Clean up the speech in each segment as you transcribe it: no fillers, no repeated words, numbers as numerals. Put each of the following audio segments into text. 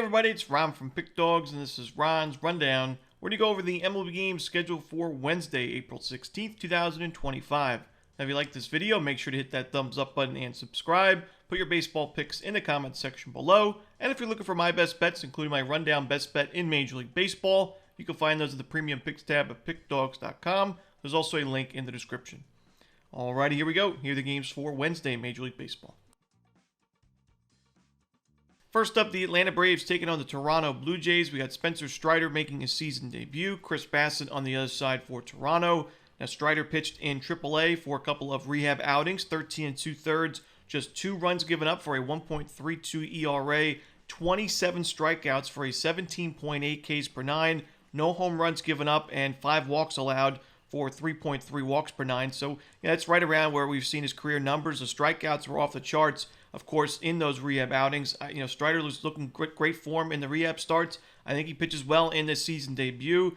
everybody, it's Ron from Pick Dawgz, and this is Ron's Rundown, where we go over the MLB games scheduled for Wednesday, April 16th, 2025. Now, if you like this video, make sure to hit that thumbs up button and subscribe. Put your baseball picks in the comments section below. And if you're looking for my best bets, including my rundown best bet in Major League Baseball, you can find those at the Premium Picks tab at pickdawgz.com. There's also a link in the description. Alrighty, here we go. Here are the games for Wednesday, Major League Baseball. First up, the Atlanta Braves taking on the Toronto Blue Jays. We got Spencer Strider making his season debut. Chris Bassitt on the other side for Toronto. Now, Strider pitched in AAA for a couple of rehab outings, 13 2/3, just 2 runs given up for a 1.32 ERA, 27 strikeouts for a 17.8 Ks per 9, no home runs given up, and 5 walks allowed for 3.3 walks per 9. So, yeah, that's right around where we've seen his career numbers. The strikeouts were off the charts, of course, in those rehab outings. Strider was looking great form in the rehab starts. I think he pitches well in this season debut.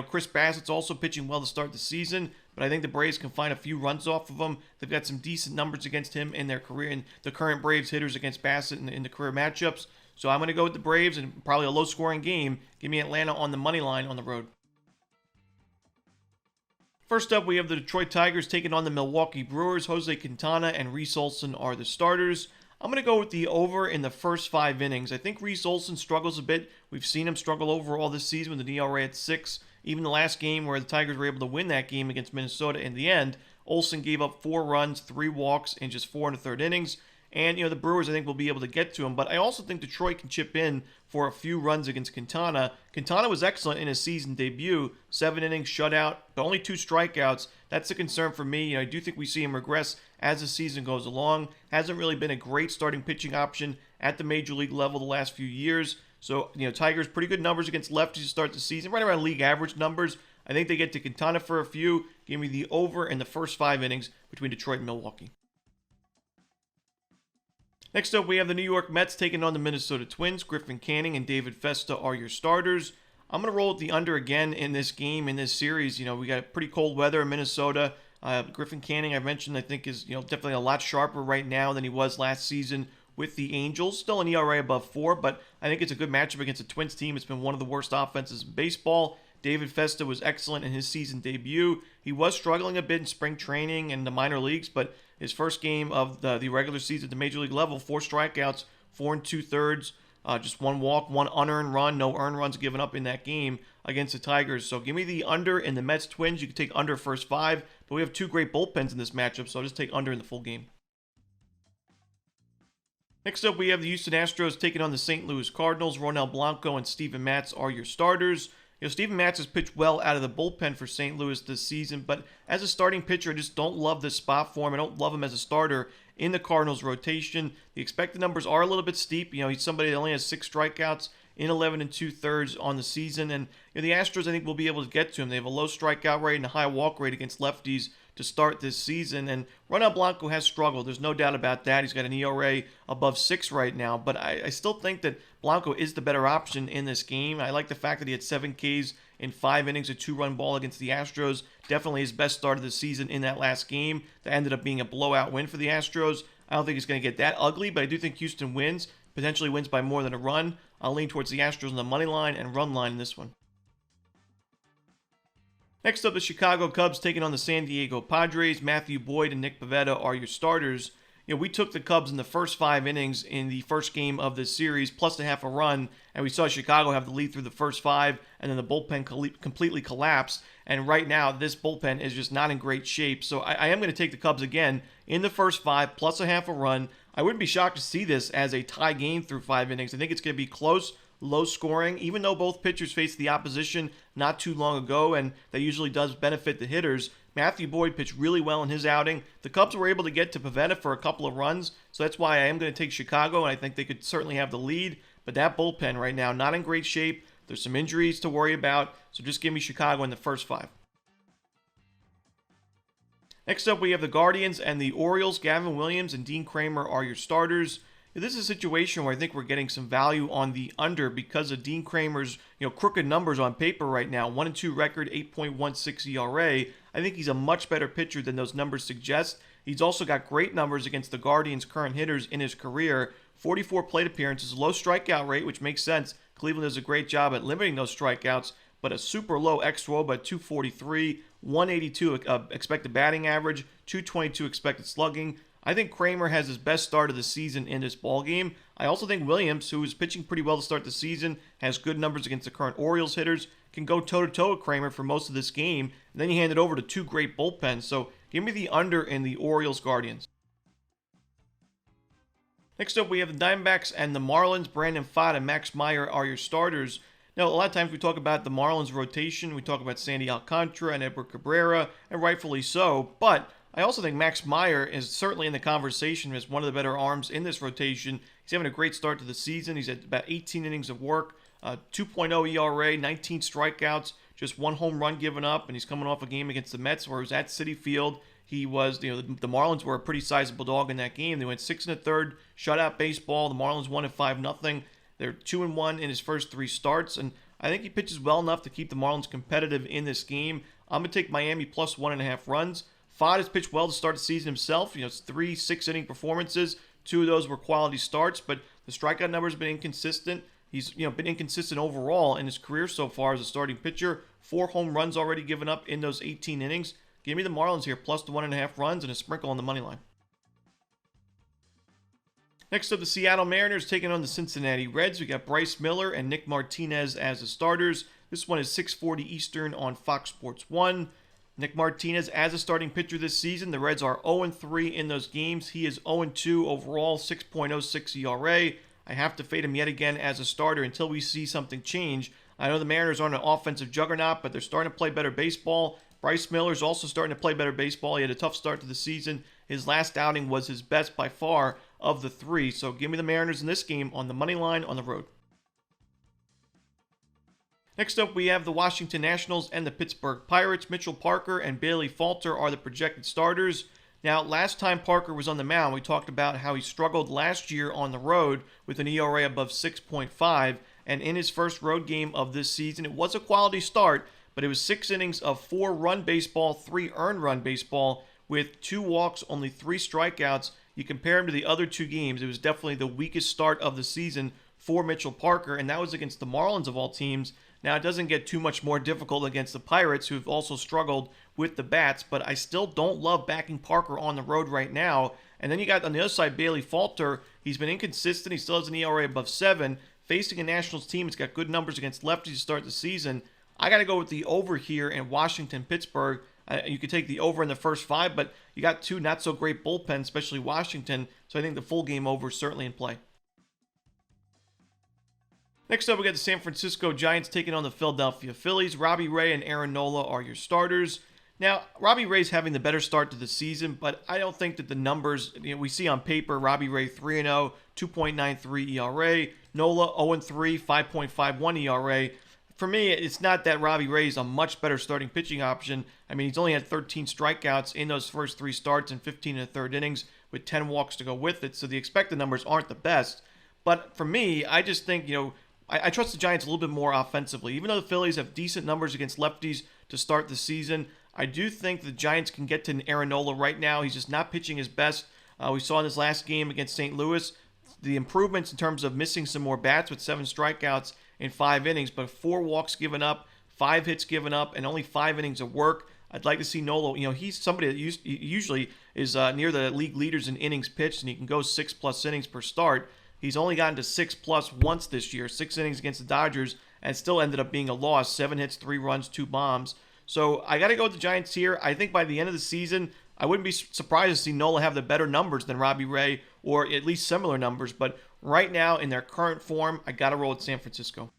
Chris Bassitt's also pitching well to start the season, but I think the Braves can find a few runs off of him. They've got some decent numbers against him in their career, and the current Braves hitters against Bassitt in the career matchups. So I'm going to go with the Braves and probably a low-scoring game. Give me Atlanta on the money line on the road. First up, we have the Detroit Tigers taking on the Milwaukee Brewers. Jose Quintana and Reese Olson are the starters. I'm going to go with the over in the first 5 innings. I think Reese Olson struggles a bit. We've seen him struggle overall this season with an ERA at 6. Even the last game where the Tigers were able to win that game against Minnesota in the end, Olson gave up 4 runs, 3 walks in just 4 1/3 innings. And, the Brewers, I think, will be able to get to him. But I also think Detroit can chip in for a few runs against Quintana. Quintana was excellent in his season debut. 7 innings, shutout, but only 2 strikeouts. That's a concern for me. I do think we see him regress as the season goes along. Hasn't really been a great starting pitching option at the major league level the last few years. So, Tigers, pretty good numbers against lefties to start the season. Right around league average numbers. I think they get to Quintana for a few. Give me the over in the first 5 innings between Detroit and Milwaukee. Next up, we have the New York Mets taking on the Minnesota Twins. Griffin Canning and David Festa are your starters. I'm going to roll with the under again in this game, in this series. We got pretty cold weather in Minnesota. Griffin Canning, I mentioned, I think is definitely a lot sharper right now than he was last season with the Angels. Still an ERA above 4, but I think it's a good matchup against a Twins team. It's been one of the worst offenses in baseball. David Festa was excellent in his season debut. He was struggling a bit in spring training and the minor leagues, but his first game of the regular season at the major league level, 4 strikeouts, 4 2/3, just 1 walk, 1 unearned run, no earned runs given up in that game against the Tigers. So give me the under in the Mets Twins. You can take under first 5, but we have 2 great bullpens in this matchup, so I'll just take under in the full game. Next up, we have the Houston Astros taking on the St. Louis Cardinals. Ronel Blanco and Steven Matz are your starters. Steven Matz has pitched well out of the bullpen for St. Louis this season, but as a starting pitcher, I just don't love this spot for him. I don't love him as a starter in the Cardinals rotation. The expected numbers are a little bit steep. He's somebody that only has 6 strikeouts in 11 2/3 on the season, and the Astros, I think, will be able to get to him. They have a low strikeout rate and a high walk rate against lefties to start this season, and Ronel Blanco has struggled. There's no doubt about that. He's got an ERA above 6 right now, but I still think that Blanco is the better option in this game. I like the fact that he had 7 Ks in 5 innings, a 2-run ball against the Astros. Definitely his best start of the season in that last game. That ended up being a blowout win for the Astros. I don't think it's going to get that ugly, but I do think Houston wins, potentially wins by more than a run. I'll lean towards the Astros on the money line and run line in this one. Next up, the Chicago Cubs taking on the San Diego Padres. Matthew Boyd and Nick Pivetta are your starters. We took the Cubs in the first 5 innings in the first game of this series, plus a half a run, and we saw Chicago have the lead through the first 5, and then the bullpen completely collapsed. And right now, this bullpen is just not in great shape. So I am going to take the Cubs again in the first 5, plus a half a run. I wouldn't be shocked to see this as a tie game through 5 innings. I think it's going to be close, low scoring, even though both pitchers faced the opposition not too long ago, and that usually does benefit the hitters. Matthew Boyd pitched really well in his outing. The Cubs were able to get to Pivetta for a couple of runs, so that's why I am going to take Chicago, and I think they could certainly have the lead. But that bullpen right now, not in great shape. There's some injuries to worry about, so just give me Chicago in the first 5. Next up, we have the Guardians and the Orioles. Gavin Williams and Dean Kramer are your starters. This is a situation where I think we're getting some value on the under because of Dean Kramer's crooked numbers on paper right now. 1-2 record, 8.16 ERA. I think he's a much better pitcher than those numbers suggest. He's also got great numbers against the Guardians' current hitters in his career. 44 plate appearances, low strikeout rate, which makes sense. Cleveland does a great job at limiting those strikeouts, but a super low xWOBA at 243, 182 expected batting average, 222 expected slugging. I think Kramer has his best start of the season in this ballgame. I also think Williams, who is pitching pretty well to start the season, has good numbers against the current Orioles hitters, can go toe-to-toe with Kramer for most of this game. And then you hand it over to two great bullpens. So give me the under in the Orioles-Guardians. Next up, we have the Diamondbacks and the Marlins. Brandon Pfaadt and Max Meyer are your starters. Now, a lot of times we talk about the Marlins rotation. We talk about Sandy Alcantara and Edward Cabrera, and rightfully so. But I also think Max Meyer is certainly in the conversation as one of the better arms in this rotation. He's having a great start to the season. He's at about 18 innings of work, 2.0 ERA, 19 strikeouts, just one home run given up, and he's coming off a game against the Mets where he was at Citi Field. He was, the Marlins were a pretty sizable dog in that game. They went 6 1/3, shutout baseball. The Marlins won at 5-0. They're 2-1 in his first 3 starts, and I think he pitches well enough to keep the Marlins competitive in this game. I'm going to take Miami plus 1.5 runs. Pfaadt has pitched well to start the season himself. It's 3 6-inning performances. 2 of those were quality starts, but the strikeout numbers have been inconsistent. He's been inconsistent overall in his career so far as a starting pitcher. 4 home runs already given up in those 18 innings. Give me the Marlins here, plus the 1.5 runs and a sprinkle on the money line. Next up, the Seattle Mariners taking on the Cincinnati Reds. We got Bryce Miller and Nick Martinez as the starters. This one is 6:40 Eastern on Fox Sports 1. Nick Martinez as a starting pitcher this season. The Reds are 0-3 in those games. He is 0-2 overall, 6.06 ERA. I have to fade him yet again as a starter until we see something change. I know the Mariners aren't an offensive juggernaut, but they're starting to play better baseball. Bryce Miller's also starting to play better baseball. He had a tough start to the season. His last outing was his best by far of the 3. So give me the Mariners in this game on the money line on the road. Next up, we have the Washington Nationals and the Pittsburgh Pirates. Mitchell Parker and Bailey Falter are the projected starters. Now, last time Parker was on the mound, we talked about how he struggled last year on the road with an ERA above 6.5. And in his first road game of this season, it was a quality start, but it was 6 innings of 4-run baseball, 3 earned run baseball, with 2 walks, only 3 strikeouts. You compare him to the other 2 games, it was definitely the weakest start of the season for Mitchell Parker, and that was against the Marlins of all teams. Now, it doesn't get too much more difficult against the Pirates, who have also struggled with the bats, but I still don't love backing Parker on the road right now. And then you got on the other side Bailey Falter. He's been inconsistent. He still has an ERA above 7. Facing a Nationals team, it's got good numbers against lefties to start the season. I got to go with the over here in Washington-Pittsburgh. You could take the over in the first 5, but you got 2 not-so-great bullpens, especially Washington, so I think the full game over is certainly in play. Next up, we got the San Francisco Giants taking on the Philadelphia Phillies. Robbie Ray and Aaron Nola are your starters. Now, Robbie Ray's having the better start to the season, but I don't think that the numbers we see on paper, Robbie Ray 3-0, 2.93 ERA, Nola 0-3, 5.51 ERA. For me, it's not that Robbie Ray is a much better starting pitching option. I mean, he's only had 13 strikeouts in those first 3 starts and 15 1/3 innings with 10 walks to go with it, so the expected numbers aren't the best. But for me, I just think, I trust the Giants a little bit more offensively. Even though the Phillies have decent numbers against lefties to start the season, I do think the Giants can get to Aaron Nola right now. He's just not pitching his best. We saw in his last game against St. Louis the improvements in terms of missing some more bats with 7 strikeouts in 5 innings, but 4 walks given up, 5 hits given up, and only 5 innings of work. I'd like to see Nola. He's somebody that usually is near the league leaders in innings pitched, and he can go 6+ innings per start. He's only gotten to 6+ once this year, 6 innings against the Dodgers, and still ended up being a loss. 7 hits, 3 runs, 2 bombs. So I got to go with the Giants here. I think by the end of the season, I wouldn't be surprised to see Nola have the better numbers than Robbie Ray, or at least similar numbers. But right now, in their current form, I got to roll with San Francisco.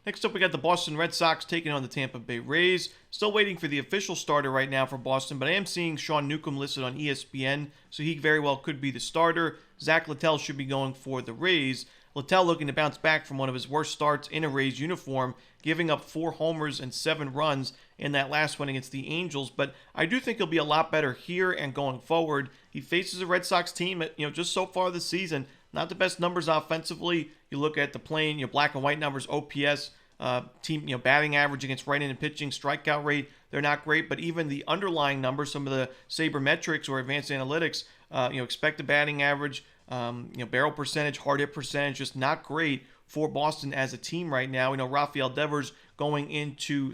Next up, we got the Boston Red Sox taking on the Tampa Bay Rays. Still waiting for the official starter right now for Boston, but I am seeing Sean Newcomb listed on ESPN, so he very well could be the starter. Zach Littell should be going for the Rays. Littell looking to bounce back from one of his worst starts in a Rays uniform, giving up 4 homers and 7 runs in that last one against the Angels. But I do think he'll be a lot better here and going forward. He faces a Red Sox team that, just so far this season, not the best numbers offensively. You look at the plain, black and white numbers, OPS, team, batting average against right-handed pitching, strikeout rate, they're not great. But even the underlying numbers, some of the sabermetrics or advanced analytics, Expected batting average, barrel percentage, hard hit percentage, just not great for Boston as a team right now. Rafael Devers going into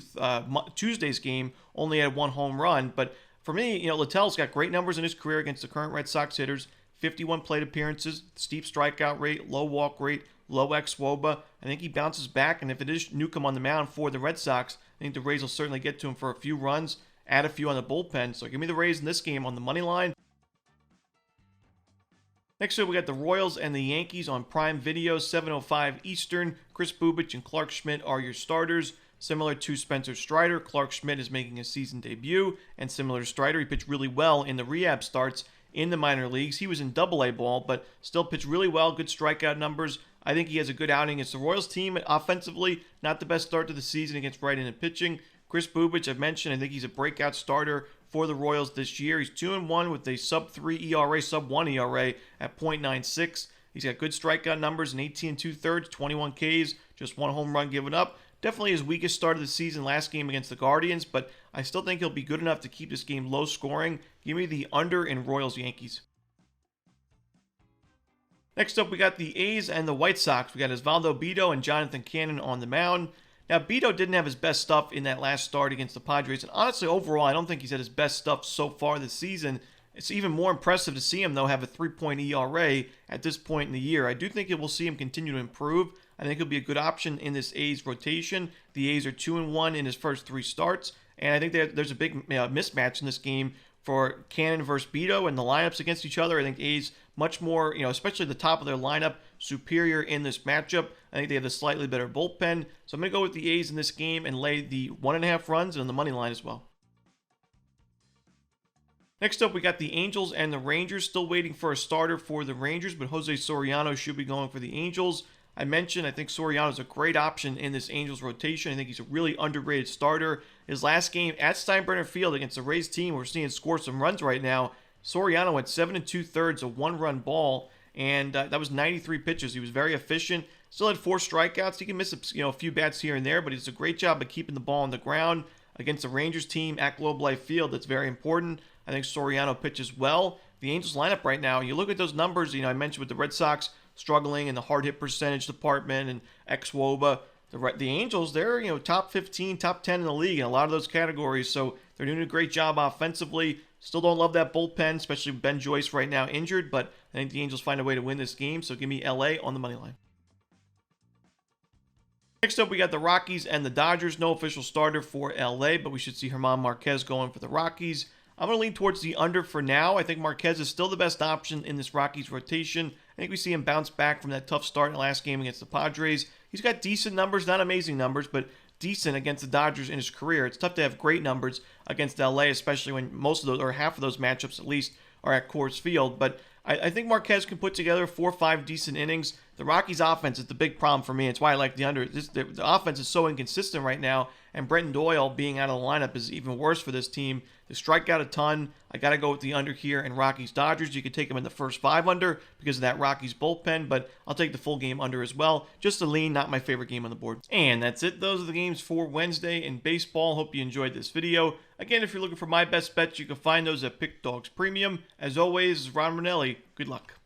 Tuesday's game only had 1 home run, but for me, Littell's got great numbers in his career against the current Red Sox hitters. 51 plate appearances, steep strikeout rate, low walk rate, low xWOBA. I think he bounces back, and if it is Newcomb on the mound for the Red Sox, I think the Rays will certainly get to him for a few runs, add a few on the bullpen. So give me the Rays in this game on the money line. Next up, we got the Royals and the Yankees on Prime Video, 7:05 Eastern. Chris Bubic and Clark Schmidt are your starters. Similar to Spencer Strider, Clark Schmidt is making a season debut, and similar to Strider, he pitched really well in the rehab starts in the minor leagues. He was in Double-A ball, but still pitched really well, good strikeout numbers. I think he has a good outing against the Royals team. Offensively, not the best start to the season against right-handed pitching. Chris Bubic, I've mentioned, I think he's a breakout starter for the Royals this year. He's 2-1 with a sub-3 ERA, sub-1 ERA at .96. He's got good strikeout numbers, an 18 2/3, 21 Ks, just 1 home run given up. Definitely his weakest start of the season last game against the Guardians, but I still think he'll be good enough to keep this game low scoring. Give me the under in Royals-Yankees. Next up, we got the A's and the White Sox. We got Osvaldo Bido and Jonathan Cannon on the mound. Now, Bido didn't have his best stuff in that last start against the Padres, and honestly, overall, I don't think he's had his best stuff so far this season. It's even more impressive to see him, though, have a 3-point ERA at this point in the year. I do think it will see him continue to improve. I think he'll be a good option in this A's rotation. The A's are 2-1 in his first 3 starts, and I think there's a big mismatch in this game for Cannon versus Bido, and the lineups against each other. I think A's much more, especially the top of their lineup, superior in this matchup. I think they have a slightly better bullpen. So I'm going to go with the A's in this game and lay the 1.5 runs and on the money line as well. Next up, we got the Angels and the Rangers. Still waiting for a starter for the Rangers, but Jose Soriano should be going for the Angels. I mentioned I think Soriano's a great option in this Angels rotation. I think he's a really underrated starter. His last game at Steinbrenner Field against the Rays team, we're seeing score some runs right now. Soriano went 7 2/3, a 1-run ball, and that was 93 pitches. He was very efficient. Still had 4 strikeouts. He can miss a few bats here and there, but he does a great job of keeping the ball on the ground against the Rangers team at Globe Life Field. That's very important. I think Soriano pitches well. The Angels lineup right now, you look at those numbers, I mentioned with the Red Sox struggling in the hard hit percentage department and xWOBA. The Angels, they're top 15, top 10 in the league in a lot of those categories, so they're doing a great job offensively. Still don't love that bullpen, especially with Ben Joyce right now injured, but I think the Angels find a way to win this game, so give me LA on the money line. Next up, we got the Rockies and the Dodgers. No official starter for LA, but we should see German Marquez going for the Rockies. I'm going to lean towards the under for now. I think Marquez is still the best option in this Rockies rotation. I think we see him bounce back from that tough start in the last game against the Padres. He's got decent numbers, not amazing numbers, but decent against the Dodgers in his career. It's tough to have great numbers against LA, especially when most of those, or half of those matchups at least, are at Coors Field. But I think Marquez can put together 4 or 5 decent innings. The Rockies' offense is the big problem for me. It's why I like the under. The offense is so inconsistent right now, and Brenton Doyle being out of the lineup is even worse for this team. They strike out a ton. I got to go with the under here. And Rockies-Dodgers, you could take them in the first 5 under because of that Rockies bullpen, but I'll take the full game under as well. Just a lean, not my favorite game on the board. And that's it. Those are the games for Wednesday in baseball. Hope you enjoyed this video. Again, if you're looking for my best bets, you can find those at Pick Dawgz Premium. As always, Romanelli. Good luck.